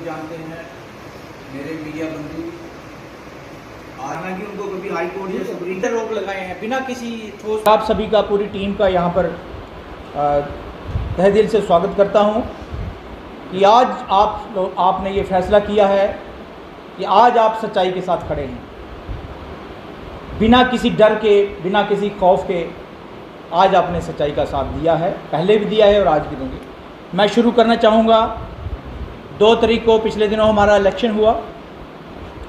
जानते हैं मेरे मीडिया बंधु, हालांकि उनको कभी हाई कोर्ट या सुप्रीम कोर्ट रोक लगाए हैं बिना किसी ठोस। आप सभी का, पूरी टीम का यहाँ पर तहे दिल से स्वागत करता हूँ कि आज आपने ये फैसला किया है कि आज आप सच्चाई के साथ खड़े हैं, बिना किसी डर के, बिना किसी खौफ के। आज आपने सच्चाई का साथ दिया है, पहले भी दिया है और आज भी देंगे। मैं शुरू करना चाहूँगा, 2 तारीख को पिछले दिनों हमारा इलेक्शन हुआ।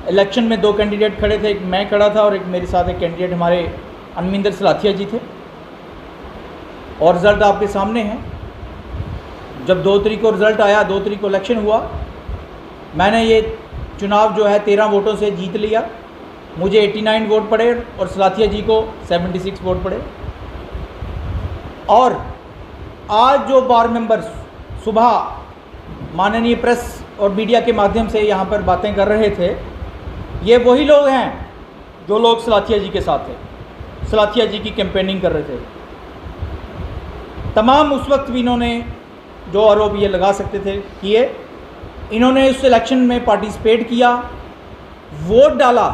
इलेक्शन में 2 कैंडिडेट खड़े थे, एक मैं खड़ा था और एक मेरे साथ एक कैंडिडेट हमारे अनमिंदर सलाथिया जी थे, और रिज़ल्ट आपके सामने है। जब 2 तारीख को रिज़ल्ट आया, 2 तारीख को इलेक्शन हुआ, मैंने ये चुनाव जो है 13 वोटों से जीत लिया। मुझे 89 वोट पड़े और सलाथिया जी को 76 वोट पड़े। और आज जो बार मेंबर्स सुबह माननीय प्रेस और मीडिया के माध्यम से यहाँ पर बातें कर रहे थे, ये वही लोग हैं जो लोग सलाथिया जी के साथ थे, सलाथिया जी की कैंपेनिंग कर रहे थे। तमाम उस वक्त भी इन्होंने जो आरोप ये लगा सकते थे किए। इन्होंने उस इलेक्शन में पार्टिसिपेट किया, वोट डाला।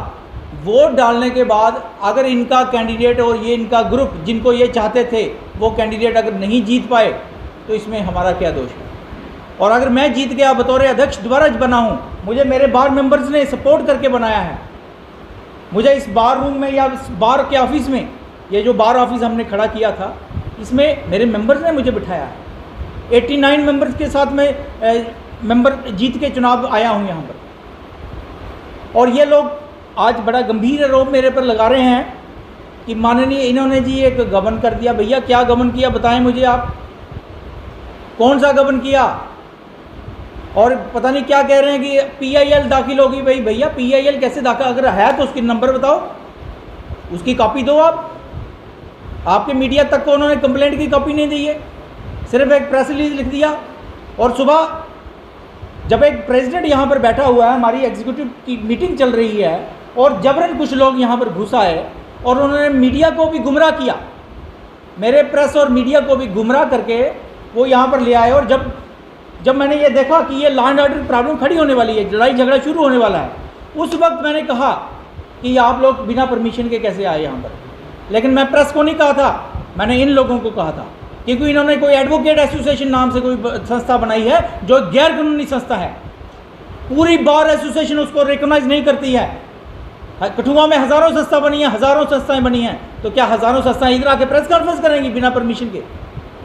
वोट डालने के बाद अगर इनका कैंडिडेट और ये इनका ग्रुप जिनको ये चाहते थे वो कैंडिडेट अगर नहीं जीत पाए तो इसमें हमारा क्या दोष है। और अगर मैं जीत गया, बतौर अध्यक्ष दोबारा बना हूँ, मुझे मेरे बार मेंबर्स ने सपोर्ट करके बनाया है। मुझे इस बार रूम में या इस बार के ऑफिस में, ये जो बार ऑफिस हमने खड़ा किया था, इसमें मेरे मेंबर्स ने मुझे बिठाया है। 89 मेंबर्स के साथ में मेंबर जीत के चुनाव आया हूँ यहाँ पर। और ये लोग आज बड़ा गंभीर आरोप मेरे पर लगा रहे हैं कि माननीय इन्होंने जी एक गबन कर दिया। भैया क्या गबन किया बताएं मुझे, आप कौन सा गबन किया? और पता नहीं क्या कह रहे हैं कि PIL दाखिल होगी। भाई भैया PIL कैसे दाखिल, अगर है तो उसकी नंबर बताओ, उसकी कॉपी दो। आपके मीडिया तक को उन्होंने कंप्लेंट की कॉपी नहीं दी है, सिर्फ एक प्रेस रिलीज लिख दिया। और सुबह जब एक प्रेसिडेंट यहाँ पर बैठा हुआ है, हमारी एग्जीक्यूटिव की मीटिंग चल रही है, और जबरन कुछ लोग यहाँ पर घुस आए और उन्होंने मीडिया को भी गुमराह किया, मेरे प्रेस और मीडिया को भी गुमराह करके वो यहाँ पर ले आए। और जब मैंने ये देखा कि ये लॉ एंड ऑर्डर प्रॉब्लम खड़ी होने वाली है, लड़ाई झगड़ा शुरू होने वाला है, उस वक्त मैंने कहा कि आप लोग बिना परमिशन के कैसे आए यहाँ पर। लेकिन मैं प्रेस को नहीं कहा था, मैंने इन लोगों को कहा था, क्योंकि इन्होंने कोई एडवोकेट एसोसिएशन नाम से कोई संस्था बनाई है जो गैर कानूनी संस्था है। पूरी बार एसोसिएशन उसको रिकॉग्नाइज नहीं करती है। कठुआ में हज़ारों संस्था बनी है, हज़ारों संस्थाएं बनी हैं, तो क्या हज़ारों संस्थाएं इधर आके प्रेस कॉन्फ्रेंस करेंगी बिना परमिशन के?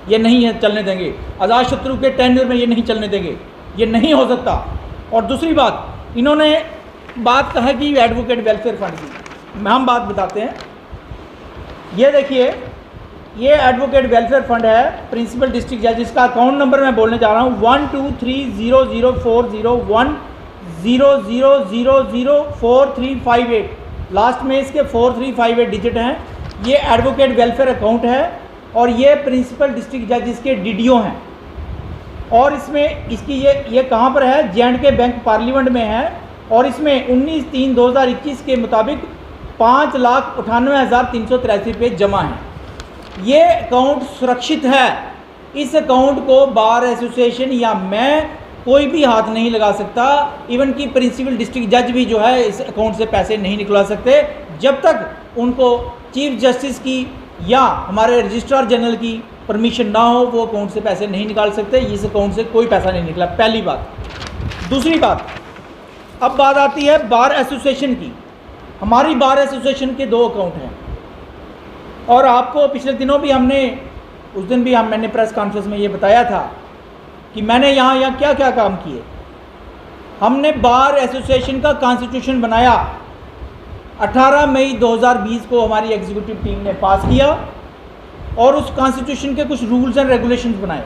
ये नहीं है, चलने देंगे। आज़ाद शत्रु के टेन्योर में ये नहीं चलने देंगे, ये नहीं हो सकता। और दूसरी बात, इन्होंने बात कहा कि एडवोकेट वेलफेयर फंड की, हम बात बताते हैं। ये देखिए, ये एडवोकेट वेलफेयर फंड है, प्रिंसिपल डिस्ट्रिक्ट जज। इसका अकाउंट नंबर मैं बोलने जा रहा हूँ 1230040100004358। लास्ट में इसके 4358 डिजिट हैं। ये एडवोकेट वेलफेयर अकाउंट है और ये प्रिंसिपल डिस्ट्रिक्ट जज इसके DDO हैं। और इसमें इसकी ये कहाँ पर है? J&K बैंक पार्लियामेंट में है। और इसमें 19/3/2021 के मुताबिक 5,98,383 रुपये जमा हैं। ये अकाउंट सुरक्षित है। इस अकाउंट को बार एसोसिएशन या मैं कोई भी हाथ नहीं लगा सकता। इवन कि प्रिंसिपल डिस्ट्रिक्ट जज भी जो है इस अकाउंट से पैसे नहीं निकलवा सकते जब तक उनको चीफ जस्टिस की या हमारे रजिस्ट्रार जनरल की परमिशन ना हो। वो अकाउंट से पैसे नहीं निकाल सकते। इस अकाउंट से कोई पैसा नहीं निकला, पहली बात। दूसरी बात, अब बात आती है बार एसोसिएशन की। हमारी बार एसोसिएशन के 2 अकाउंट हैं और आपको पिछले दिनों भी उस दिन भी मैंने प्रेस कॉन्फ्रेंस में ये बताया था कि मैंने यहाँ क्या क्या काम किए। हमने बार एसोसिएशन का कॉन्स्टिट्यूशन बनाया, 18 मई 2020 को हमारी एग्जीक्यूटिव टीम ने पास किया और उस कॉन्स्टिट्यूशन के कुछ रूल्स एंड रेगुलेशंस बनाए।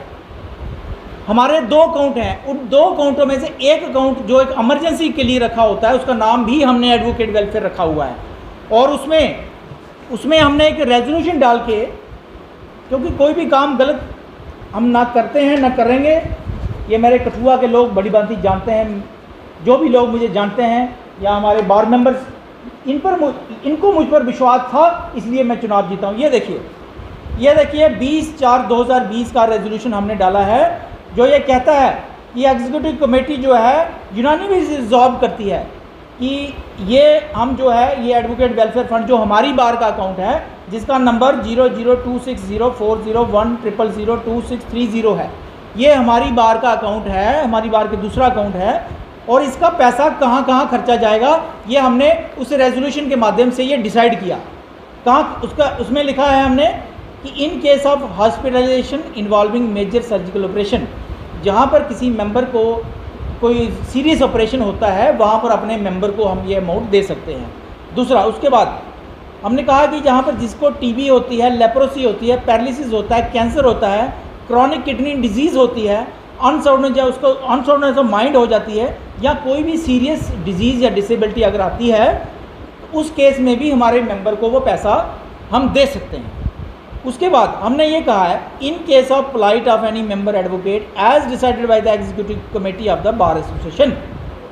हमारे 2 अकाउंट हैं, उन 2 अकाउंटों में से एक अकाउंट जो एक इमरजेंसी के लिए रखा होता है, उसका नाम भी हमने एडवोकेट वेलफेयर रखा हुआ है। और उसमें हमने एक रेजोल्यूशन डाल के, क्योंकि कोई भी काम गलत हम ना करते हैं ना करेंगे, ये मेरे कठुआ के लोग बड़ी भांति जानते हैं, जो भी लोग मुझे जानते हैं या हमारे बार मेंबर्स, इनको मुझ पर विश्वास था, इसलिए मैं चुनाव जीता हूँ। ये देखिए 20/4/2020 का रेजोल्यूशन हमने डाला है जो ये कहता है कि एग्जीक्यूटिव कमेटी जो है यूनानिमसली रिजॉल्व करती है कि ये हम जो है ये एडवोकेट वेलफेयर फंड जो हमारी बार का अकाउंट है जिसका नंबर 00260401002630 है, ये हमारी बार का अकाउंट है, हमारी बार के दूसरा अकाउंट है, और इसका पैसा कहाँ कहाँ खर्चा जाएगा ये हमने उस रेजोल्यूशन के माध्यम से ये डिसाइड किया। कहाँ उसमें लिखा है हमने कि in case of hospitalisation involving major surgical operation, जहाँ पर किसी मेंबर को कोई सीरियस ऑपरेशन होता है वहाँ पर अपने मेंबर को हम ये अमाउंट दे सकते हैं। दूसरा, उसके बाद हमने कहा कि जहाँ पर जिसको टीबी होती है, लेप्रोसी होती है, पैरालिसिस होता है, कैंसर होता है, क्रॉनिक किडनी डिजीज़ होती है, अनसाउंडनेस ऑफ माइंड हो जाती है, या कोई भी सीरियस डिजीज़ या डिसेबिलिटी अगर आती है तो उस केस में भी हमारे मेंबर को वो पैसा हम दे सकते हैं। उसके बाद हमने ये कहा है in case of plight of any member advocate as decided by the executive committee of the bar association,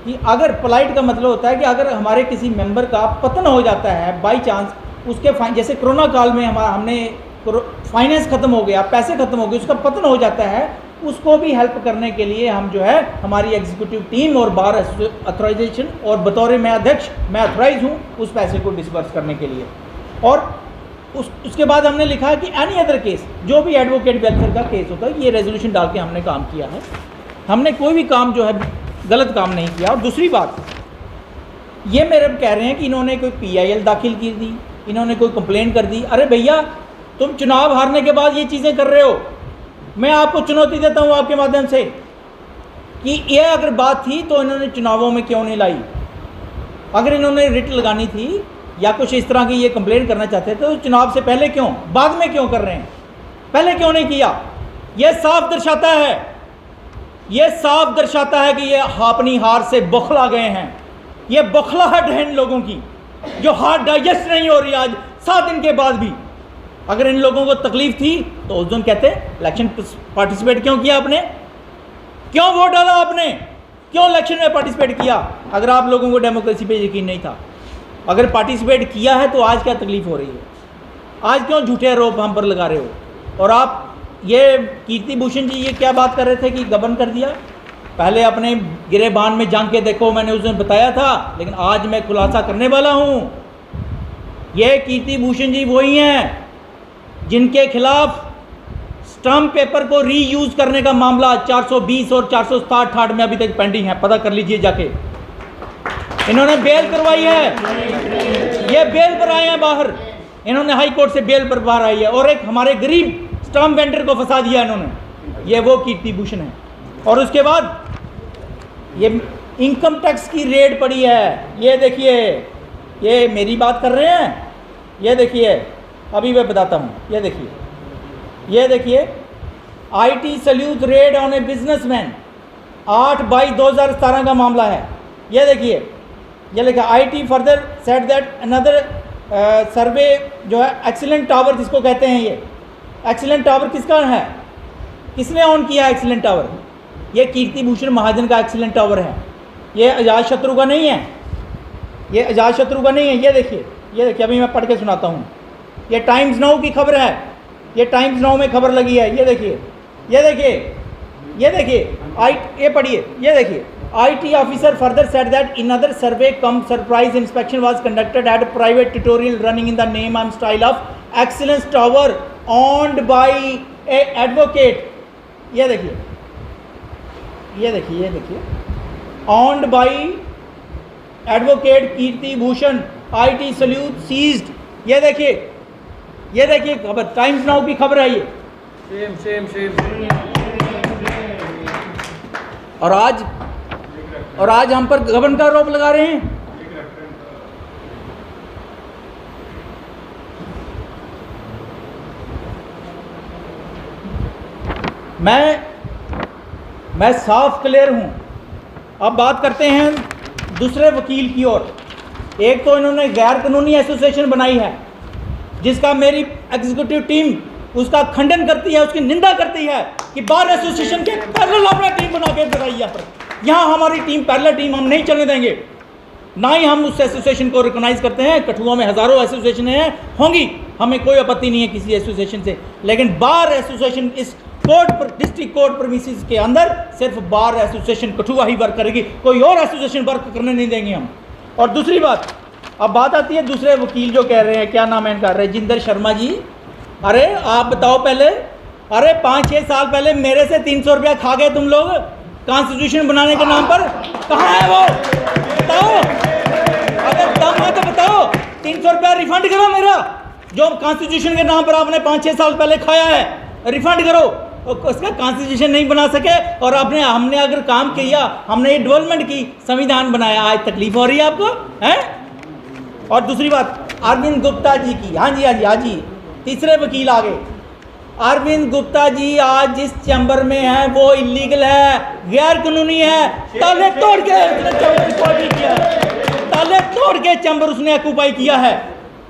कि अगर प्लाइट का मतलब होता है कि अगर हमारे किसी मेंबर का पतन हो जाता है बाई चांस, उसके जैसे कोरोना काल में हमने फाइनेंस ख़त्म हो गया, पैसे ख़त्म हो गए, उसका पतन हो जाता है, उसको भी हेल्प करने के लिए हम जो है हमारी एग्जीक्यूटिव टीम और बार अथॉराइजेशन और बतौर मैं अध्यक्ष मैं अथॉराइज हूँ उस पैसे को डिसबर्स करने के लिए। और उसके बाद हमने लिखा है कि एनी अदर केस, जो भी एडवोकेट वेलफेयर का केस होता है, ये रेजोल्यूशन डाल के हमने काम किया है, हमने कोई भी काम जो है गलत काम नहीं किया। और दूसरी बात, ये मेरे कह रहे हैं कि इन्होंने कोई PIL दाखिल की दी, इन्होंने कोई कंप्लेंट कर दी। अरे भैया, तुम चुनाव हारने के बाद ये चीज़ें कर रहे हो, मैं आपको चुनौती देता हूँ आपके माध्यम से कि ये अगर बात थी तो इन्होंने चुनावों में क्यों नहीं लाई। अगर इन्होंने रिट लगानी थी या कुछ इस तरह की ये कंप्लेंट करना चाहते थे तो चुनाव से पहले क्यों, बाद में क्यों कर रहे हैं, पहले क्यों नहीं किया। ये साफ दर्शाता है कि ये अपनी हार से बौखला गए हैं। ये बौखलाहट है इन लोगों की जो हार डाइजेस्ट नहीं हो रही आज 7 दिन के बाद भी। अगर इन लोगों को तकलीफ थी तो उस दिन कहते इलेक्शन पार्टिसिपेट क्यों किया आपने, क्यों वोट डाला आपने, क्यों इलेक्शन में पार्टिसिपेट किया। अगर आप लोगों को डेमोक्रेसी पे यकीन नहीं था, अगर पार्टिसिपेट किया है तो आज क्या तकलीफ हो रही है, आज क्यों झूठे आरोप हम पर लगा रहे हो। और आप ये कीर्ति भूषण जी ये क्या बात कर रहे थे कि गबन कर दिया, पहले अपने गिरेबान में जान के देखो, मैंने उस दिन बताया था, लेकिन आज मैं खुलासा करने वाला हूँ। ये कीर्ति भूषण जी वही हैं जिनके खिलाफ स्टाम्प पेपर को रीयूज़ करने का मामला 420 और 467 में अभी तक पेंडिंग है, पता कर लीजिए जाके। इन्होंने बेल करवाई है, ये बेल पर आए हैं बाहर, इन्होंने हाई कोर्ट से बेल पर बाहर आई है, और एक हमारे गरीब स्टाम्प वेंडर को फंसा दिया इन्होंने। ये वो कीर्ति भूषण है। और उसके बाद ये इनकम टैक्स की रेड पड़ी है, ये देखिए, ये मेरी बात कर रहे हैं, ये देखिए अभी मैं बताता हूँ, ये देखिए IT salute raid on a businessman 8/2017 का मामला है। ये देखिए, ये लिखा IT further said that another survey जो है एक्सीलेंट टावर जिसको कहते हैं, ये एक्सीलेंट टावर किसका है, किसने ऑन किया एक्सीलेंट टावर, ये कीर्ति भूषण महाजन का एक्सीलेंट टावर है, ये अजात शत्रु का नहीं है, ये अजात शत्रु का नहीं है। ये देखिए अभी मैं पढ़ के सुनाता हूँ, ये टाइम्स नाउ की खबर है, ये टाइम्स नाउ में खबर लगी है। ये देखिए ये पढ़िए, ये देखिए IT officer further said that in other survey cum surprise inspection was conducted at private tutorial running in the name and style of excellence tower owned by a advocate. ये देखिए owned by advocate Kirti Bhushan IT salute seized. ये देखिए खबर, times now की खबर है ये। Same और आज हम पर गबन का आरोप लगा रहे हैं। मैं साफ क्लियर हूं। अब बात करते हैं दूसरे वकील की ओर। एक तो इन्होंने गैर कानूनी एसोसिएशन बनाई है जिसका मेरी एग्जीक्यूटिव टीम उसका खंडन करती है, उसकी निंदा करती है कि बार एसोसिएशन के पैरेलल अपना टीम बना के लगाई यहाँ पर। यहाँ हमारी टीम पैरेलल टीम हम नहीं चलने देंगे, ना ही हम उस एसोसिएशन को रिकॉग्नाइज करते हैं। कठुआ में हज़ारों एसोसिएशन हैं, होंगी, हमें कोई आपत्ति नहीं है किसी एसोसिएशन से, लेकिन बार एसोसिएशन इस डिस्ट्रिक्ट कोर्ट प्रीमिसेस के अंदर सिर्फ बार एसोसिएशन कठुआ ही वर्क करेगी, कोई और एसोसिएशन वर्क करने नहीं देंगे हम। और दूसरी बात, अब बात आती है दूसरे वकील जो कह रहे हैं, क्या नाम है इनका, राजेंद्र शर्मा जी। अरे आप बताओ पहले, अरे 5-6 साल पहले मेरे से 300 रुपया खा गए तुम लोग कॉन्स्टिट्यूशन बनाने के नाम पर, कहाँ है वो बताओ, अगर दम है तो बताओ। 300 रुपया रिफंड करो मेरा, जो कॉन्स्टिट्यूशन के नाम पर आपने 5-6 साल पहले खाया है, रिफंड करो। उसका कॉन्स्टिट्यूशन नहीं बना सके और हमने अगर काम किया, हमने ये डेवलपमेंट की, संविधान बनाया, आज तकलीफ हो रही है आपको, हैं? और दूसरी बात अरविंद गुप्ता जी की, हाँ जी, तीसरे वकील आ गए। अरविंद गुप्ता जी आज जिस चैम्बर में है वो इलीगल है, गैर कानूनी है, ताले तोड़ के चैम्बर उसने ऑक्यूपाई किया है।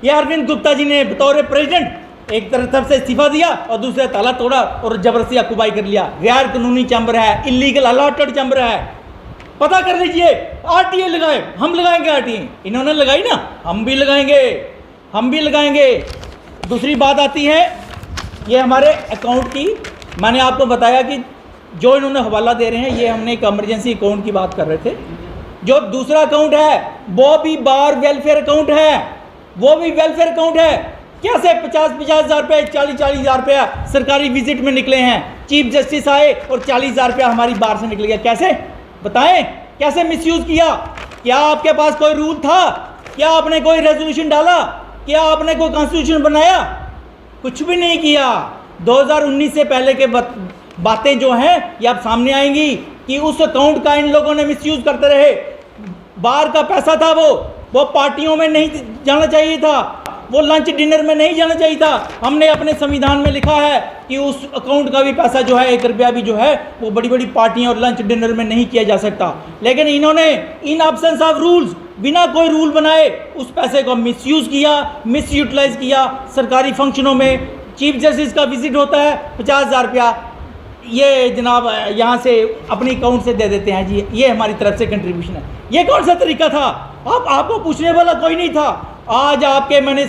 ये अरविंद गुप्ता जी ने बतौर प्रेसिडेंट एक तरफ से इस्तीफा दिया और दूसरे ताला तोड़ा और जबरदस्ती ऑक्यूपाई कर लिया। गैर कानूनी चैम्बर है, इलीगल अलॉटेड चैम्बर है, पता कर लीजिए। आरटीए लगाए, हम लगाएंगे आरटीए, इन्होंने लगाई ना, हम भी लगाएंगे। दूसरी बात आती है ये हमारे अकाउंट की। मैंने आपको बताया कि जो इन्होंने हवाला दे रहे हैं, ये हमने एक इमरजेंसी अकाउंट की बात कर रहे थे। जो दूसरा अकाउंट है वो भी बार वेलफेयर अकाउंट है, कैसे 50-50 हज़ार रुपये, 40-40 हज़ार रुपया सरकारी विजिट में निकले हैं। चीफ जस्टिस आए और 40 हज़ार रुपया हमारी बार से निकल गया। कैसे बताएं, कैसे मिसयूज़ किया? क्या आपके पास कोई रूल था? क्या आपने कोई रेजोल्यूशन डाला? क्या आपने कोई कॉन्स्टिट्यूशन बनाया? कुछ भी नहीं किया। 2019 से पहले के बातें जो हैं ये अब सामने आएंगी कि उस अकाउंट का इन लोगों ने मिसयूज़ करते रहे। बार का पैसा था वो पार्टियों में नहीं जाना चाहिए था, वो लंच डिनर में नहीं जाना चाहिए था। हमने अपने संविधान में लिखा है कि उस अकाउंट का भी पैसा जो है, 1 रुपया भी जो है, वो बड़ी बड़ी पार्टियां और लंच डिनर में नहीं किया जा सकता। लेकिन इन्होंने इन एब्सेंस ऑफ रूल्स, बिना कोई रूल बनाए उस पैसे को मिसयूज़ किया, मिसयूटिलाइज किया। सरकारी फंक्शनों में चीफ जस्टिस का विजिट होता है, 50 हज़ार रुपया ये जनाब यहाँ से अपनी अकाउंट से दे देते हैं जी, ये हमारी तरफ से कंट्रीब्यूशन है। ये कौन सा तरीका था? आपको पूछने वाला कोई नहीं था। आज आपके मैंने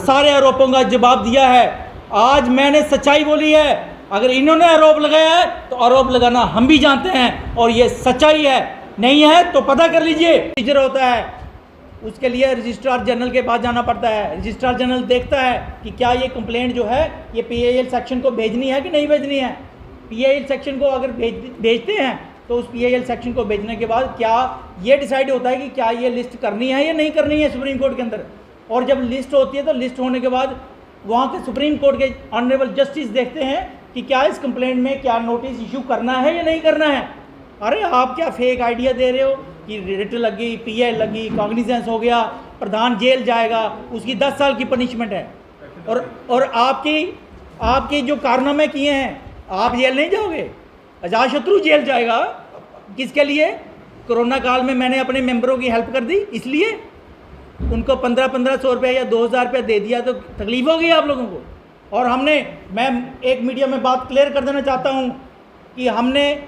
सारे आरोपों का जवाब दिया है, आज मैंने सच्चाई बोली है। अगर इन्होंने आरोप लगाया है तो आरोप लगाना हम भी जानते हैं और ये सच्चाई है। नहीं है तो पता कर लीजिए। प्रोसीजर होता है, उसके लिए रजिस्ट्रार जनरल के पास जाना पड़ता है। रजिस्ट्रार जनरल देखता है कि क्या ये कंप्लेंट जो है ये PIL सेक्शन को भेजनी है कि नहीं भेजनी है। PIL सेक्शन को अगर भेजते हैं तो उस PIL सेक्शन को भेजने के बाद क्या ये डिसाइड होता है कि क्या ये लिस्ट करनी है या नहीं करनी है सुप्रीम कोर्ट के अंदर। और जब लिस्ट होती है तो लिस्ट होने के बाद वहाँ के सुप्रीम कोर्ट के ऑनरेबल जस्टिस देखते हैं कि क्या इस कंप्लेंट में क्या नोटिस इशू करना है या नहीं करना है। अरे आप क्या फेक आइडिया दे रहे हो कि रिट लगी, PI लगी, कॉग्निजेंस हो गया, प्रधान जेल जाएगा, उसकी 10 साल की पनिशमेंट है। और आपकी जो कारनामे किए हैं, आप जेल नहीं जाओगे, अजातशत्रु जेल जाएगा। किसके लिए? कोरोना काल में मैंने अपने मेंबरों की हेल्प कर दी, इसलिए उनको 1500 रुपये या 2000 रुपये दे दिया तो तकलीफ हो गई आप लोगों को। और मैं एक मीडिया में बात क्लियर कर देना चाहता हूँ कि हमने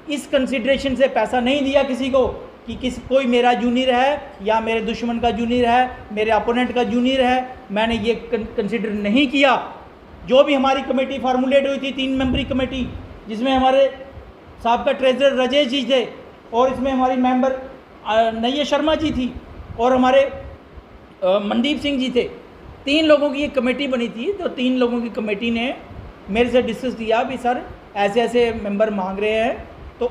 इस कंसिडरेशन से पैसा नहीं दिया किसी को कि कोई मेरा जूनियर है या मेरे दुश्मन का जूनियर है, मेरे अपोनेंट का जूनियर है, मैंने ये कंसिडर नहीं किया। जो भी हमारी कमेटी फार्मूलेट हुई थी, 3 मेंबरी कमेटी, जिसमें हमारे साहब का ट्रेजरर राजेश जी थे और इसमें हमारी मेंबर नैया शर्मा जी थी और हमारे मनदीप सिंह जी थे। 3 लोगों की एक कमेटी बनी थी। तो 3 लोगों की कमेटी ने मेरे से डिस्कस किया भी सर ऐसे ऐसे मेंबर मांग रहे हैं। तो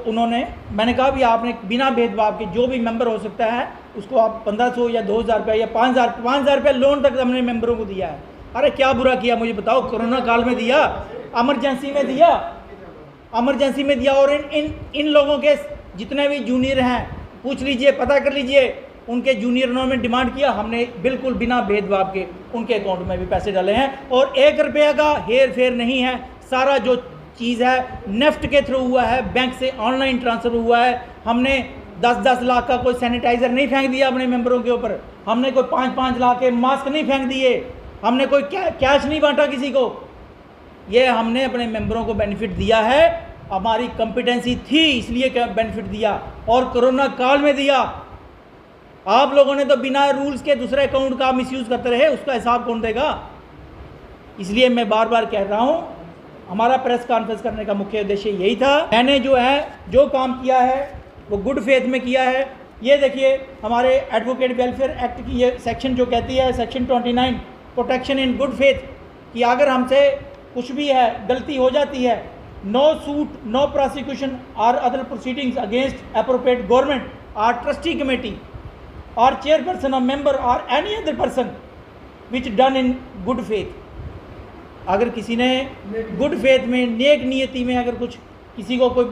मैंने कहा भी आपने बिना भेदभाव के जो भी मेंबर हो सकता है उसको आप 1500 या 2000 रुपये या 5000 रुपये लोन तक हमने मेंबरों को दिया है। अरे क्या बुरा किया मुझे बताओ? कोरोना काल में दिया, इमरजेंसी में दिया। और इन लोगों के जितने भी जूनियर हैं पूछ लीजिए, पता कर लीजिए, उनके जूनियर उन्होंने डिमांड किया, हमने बिल्कुल बिना भेदभाव के उनके अकाउंट में भी पैसे डाले हैं। और 1 रुपये का हेर फेर नहीं है। सारा जो चीज़ है नेफ्ट के थ्रू हुआ है, बैंक से ऑनलाइन ट्रांसफ़र हुआ है। हमने 10-10 लाख का कोई सैनिटाइज़र नहीं फेंक दिया अपने मेंबरों के ऊपर, हमने कोई 5-5 लाख के मास्क नहीं फेंक दिए, हमने कोई कैश नहीं बांटा किसी को। ये हमने अपने मेंबरों को बेनिफिट दिया है, हमारी कॉम्पिटेंसी थी इसलिए बेनिफिट दिया और कोरोना काल में दिया। आप लोगों ने तो बिना रूल्स के दूसरे अकाउंट का मिसयूज़ करते रहे, उसका हिसाब कौन देगा? इसलिए मैं बार बार कह रहा हूँ हमारा प्रेस कॉन्फ्रेंस करने का मुख्य उद्देश्य यही था। मैंने जो काम किया है वो गुड फेथ में किया है। ये देखिए हमारे एडवोकेट वेलफेयर एक्ट की ये सेक्शन जो कहती है, section 29 protection in good faith, कि अगर हमसे कुछ भी है, गलती हो जाती है, नो सूट, नो प्रोसिक्यूशन और other proceedings against appropriate government और ट्रस्टी कमेटी और चेयरपर्सन और मेंबर और any other person which done in good faith. अगर किसी ने गुड फेथ में, नेक नियति में अगर कुछ किसी को कोई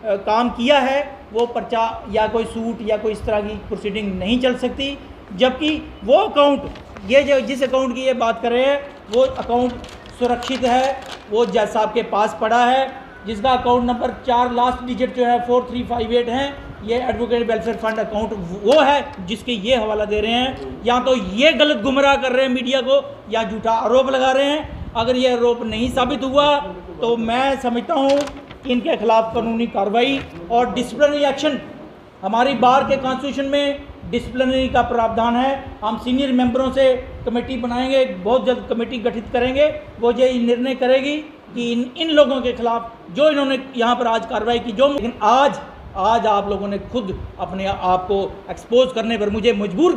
काम किया है, वो पर्चा या कोई सूट या कोई इस तरह की प्रोसीडिंग नहीं चल सकती। जबकि वो अकाउंट, ये जो जिस अकाउंट की ये बात कर रहे हैं, वो अकाउंट सुरक्षित है, वो जज साहब के पास पड़ा है, जिसका अकाउंट नंबर 4 लास्ट डिजिट जो है 4358 है। ये एडवोकेट वेलफेयर फंड अकाउंट वो है जिसके ये हवाला दे रहे हैं। या तो ये गलत गुमराह कर रहे हैं मीडिया को, या झूठा आरोप लगा रहे हैं। अगर ये आरोप नहीं साबित हुआ तो मैं समझता हूँ कि इनके खिलाफ कानूनी कार्रवाई और डिसिप्लिनरी एक्शन, हमारी बार के कॉन्स्टिट्यूशन में डिसिप्लिनरी का प्रावधान है। हम सीनियर मेंबरों से कमेटी बनाएंगे, बहुत जल्द कमेटी गठित करेंगे, वो ये निर्णय करेगी कि इन लोगों के खिलाफ जो इन्होंने यहाँ पर आज कार्रवाई की, जो लेकिन आज आप लोगों ने खुद अपने आप को एक्सपोज करने पर मुझे मजबूर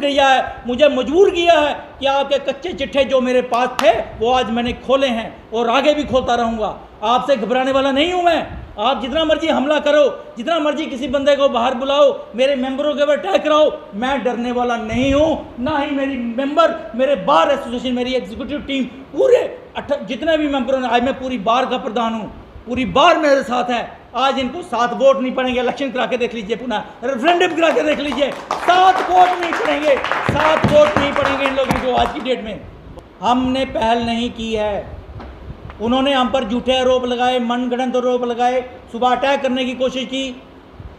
किया है कि आपके कच्चे चिट्ठे जो मेरे पास थे वो आज मैंने खोले हैं और आगे भी खोलता रहूँगा। आपसे घबराने वाला नहीं हूँ मैं। आप जितना मर्जी हमला करो, जितना मर्जी किसी बंदे को बाहर बुलाओ, मेरे मेंबरों के ऊपर अटैक कराओ, मैं डरने वाला नहीं हूँ। ना ही मेरी मेंबर, मेरे बार एसोसिएशन, मेरी एग्जीक्यूटिव टीम, पूरे जितने भी मेंबरों ने, आज मैं पूरी बार का प्रधान हूँ, पूरी बार मेरे साथ है। आज इनको 7 वोट नहीं पड़ेंगे, इलेक्शन करा के देख लीजिए, पुनः रेफरेंडम करा के देख लीजिए, 7 वोट नहीं पड़ेंगे, 7 वोट नहीं पड़ेंगे इन लोगों को आज की डेट में। हमने पहल नहीं की है, उन्होंने हम पर झूठे आरोप लगाए, मनगढ़ंत आरोप लगाए, सुबह अटैक करने की कोशिश की,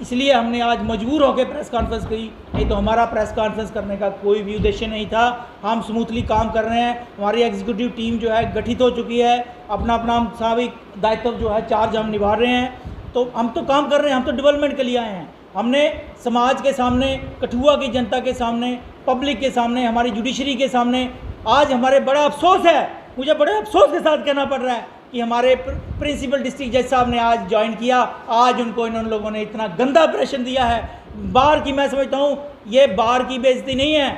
इसलिए हमने आज मजबूर होकर प्रेस कॉन्फ्रेंस की। नहीं तो हमारा प्रेस कॉन्फ्रेंस करने का कोई भी उद्देश्य नहीं था। हम स्मूथली काम कर रहे हैं, हमारी एग्जीक्यूटिव टीम जो है गठित हो चुकी है, अपना अपना स्वाभाविक दायित्व जो है चार्ज हम निभा रहे हैं। तो हम तो काम कर रहे हैं, हम तो डेवलपमेंट के लिए आए हैं। हमने समाज के सामने, कठुआ की जनता के सामने, पब्लिक के सामने, हमारी जुडिशरी के सामने आज हमारे बड़ा अफसोस है, मुझे बड़े अफसोस के साथ कहना पड़ रहा है कि हमारे प्रिंसिपल डिस्ट्रिक्ट जज साहब ने आज ज्वाइन किया। आज उनको इन लोगों ने इतना गंदा ऑपरेशन दिया है। बार की, मैं समझता हूँ ये बार की बेइज्जती नहीं है,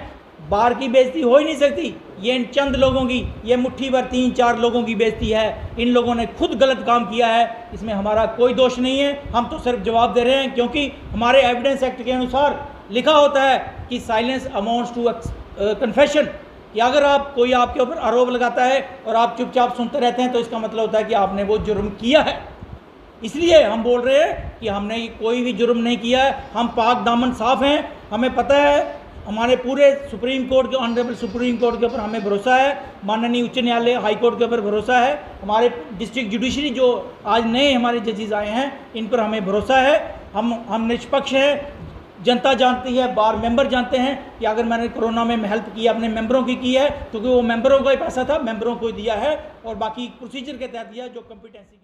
बार की बेइज्जती हो ही नहीं सकती। ये इन चंद लोगों की, ये मुट्ठी भर 3-4 लोगों की बेइज्जती है। इन लोगों ने खुद गलत काम किया है, इसमें हमारा कोई दोष नहीं है। हम तो सिर्फ जवाब दे रहे हैं, क्योंकि हमारे एविडेंस एक्ट के अनुसार लिखा होता है कि साइलेंस अमाउंट्स टू कन्फेशन, कि अगर आप कोई आपके ऊपर आरोप लगाता है और आप चुपचाप सुनते रहते हैं तो इसका मतलब होता है कि आपने वो जुर्म किया है। इसलिए हम बोल रहे हैं कि हमने कोई भी जुर्म नहीं किया है, हम पाक दामन साफ हैं। हमें पता है, हमारे पूरे सुप्रीम कोर्ट के, ऑनरेबल सुप्रीम कोर्ट के ऊपर हमें भरोसा है, माननीय उच्च न्यायालय हाई कोर्ट के ऊपर भरोसा है, हमारे डिस्ट्रिक्ट जुडिशरी जो आज नए हमारे जजेस आए हैं इन पर हमें भरोसा है। हम निष्पक्ष हैं, जनता जानती है, बार मेंबर जानते हैं कि अगर मैंने कोरोना में हेल्प की अपने मेंबरों की है, क्योंकि वो मेंबरों का ही पैसा था, मेंबरों को दिया है और बाकी प्रोसीजर के तहत दिया जो कॉम्पिटेंसी